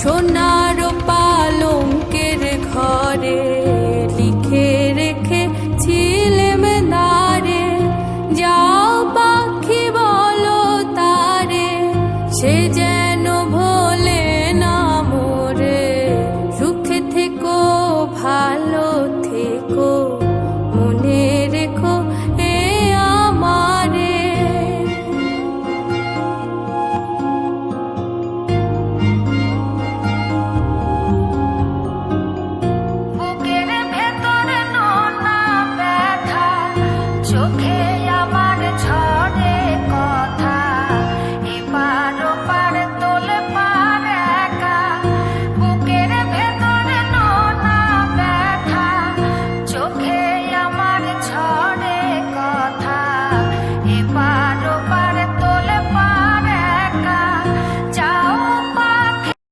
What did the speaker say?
সোনার পালঙ্কের ঘরে লিখে রেখেছিলেম নারে, যাও পাখি বলো তারে, সে যেন ভোলে